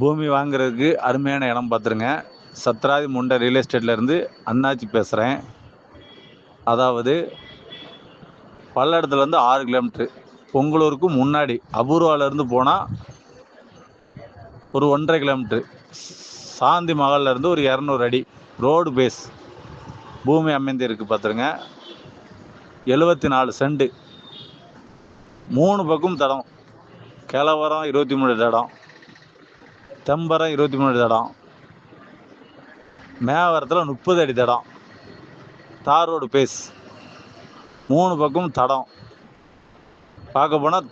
பூமி வாங்குறதுக்கு அருமையான இடம் பார்த்துருங்க. சத்ராதி முண்டை ரியல் எஸ்டேட்லேருந்து அண்ணாச்சி பேசுகிறேன். அதாவது பல்லடத்துலேருந்து 6 கிலோமீட்ரு, பொங்கலூருக்கு முன்னாடி அபூர்வாவிலேருந்து போனால் ஒரு 1.5 கிலோமீட்ரு, சாந்தி மகால்லேருந்து ஒரு 200 அடி ரோடு பேஸ் பூமி அமைந்து இருக்குது பார்த்துருங்க. 74 சென்ட், 3 பக்கம் தடம். கிழவரம் 23 தடம், தெம்பரம் 23 தடம், மேவரத்தில் 30 அடி தடம், தார் ரோடு பேஸ், 3 பக்கம் தடம். பார்க்க போனால்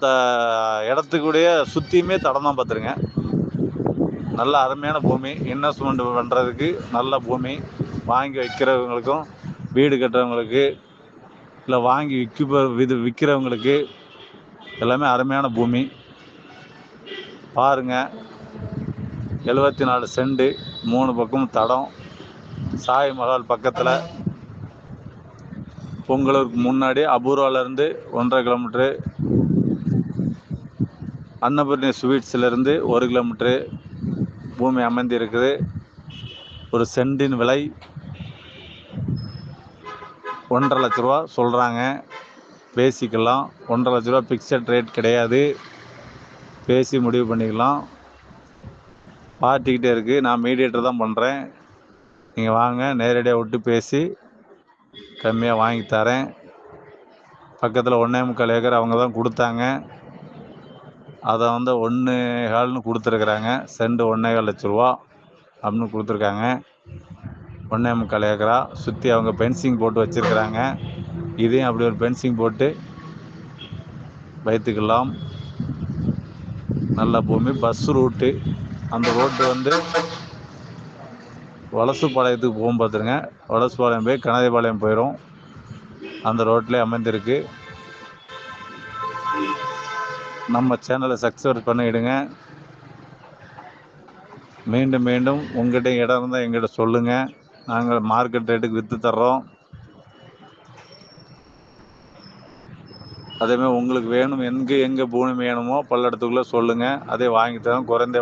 இடத்துக்குடைய சுற்றியுமே தடம் தான் பார்த்துருங்க. நல்ல அருமையான பூமி, இன்வெஸ்ட்மெண்ட் பண்ணுறதுக்கு நல்ல பூமி. வாங்கி வைக்கிறவங்களுக்கும், வீடு கட்டுறவங்களுக்கு, இல்லை வாங்கி விற்கிறவங்களுக்கு எல்லாமே அருமையான பூமி. பாருங்கள், 74 சென்ட், 3 பக்கம் தடம், சாய் மஹால் பக்கத்தில், பொங்கலூருக்கு முன்னாடி அபூர்வாவிலேருந்து 1.5 கிலோமீட்ரு, அன்னபூர்ணி ஸ்வீட்ஸ்லேருந்து 1 கிலோமீட்ரு பூமி அமைந்து இருக்குது. ஒரு சென்டின் விலை 1.5 லட்ச ரூபா சொல்கிறாங்க. பேசிக்கலாம். 1.5 லட்ச ரூபா ஃபிக்ஸட் ரேட் கிடையாது, பேசி முடிவு பண்ணிக்கலாம். பார்ட்டிக்கிட்டே இருக்குது, நான் மீடியேட்டர் தான் பண்ணுறேன். நீங்கள் வாங்க, நேரடியாக விட்டு பேசி கம்மியாக வாங்கி தரேன். பக்கத்தில் 1.25 ஏக்கர் அவங்க தான் கொடுத்தாங்க, அதை 1.25 கொடுத்துருக்குறாங்க. சென்ட் 1.25 லட்ச ரூபா அப்படின்னு கொடுத்துருக்காங்க. 1.25 ஏக்கரா சுற்றி அவங்க பென்சிங் போட்டு வச்சுருக்குறாங்க. இதையும் அப்படி ஒரு பென்சிங் போட்டு வைத்துக்கலாம். நல்ல பூமி, பஸ் ரூட்டு. அந்த ரோட்டு வலசுப்பாளையத்துக்கு போகும் பார்த்துருங்க. வலசுப்பாளையம் போய் கணதிபாளையம் போயிடும். அந்த ரோட்லேயே அமைந்திருக்கு. நம்ம சேனலை சப்ஸ்கிரைப் பண்ணிவிடுங்க. மீண்டும் மீண்டும் உங்கள்கிட்ட இடம் இருந்தால் எங்கிட்ட சொல்லுங்கள், நாங்கள் மார்க்கெட் ரேட்டுக்கு விற்று தர்றோம். அதேமாதிரி உங்களுக்கு வேணும், எங்கே பூமி வேணுமோ பல்லடத்துக்குள்ளே சொல்லுங்கள், அதே வாங்கி தரோம். குறைந்த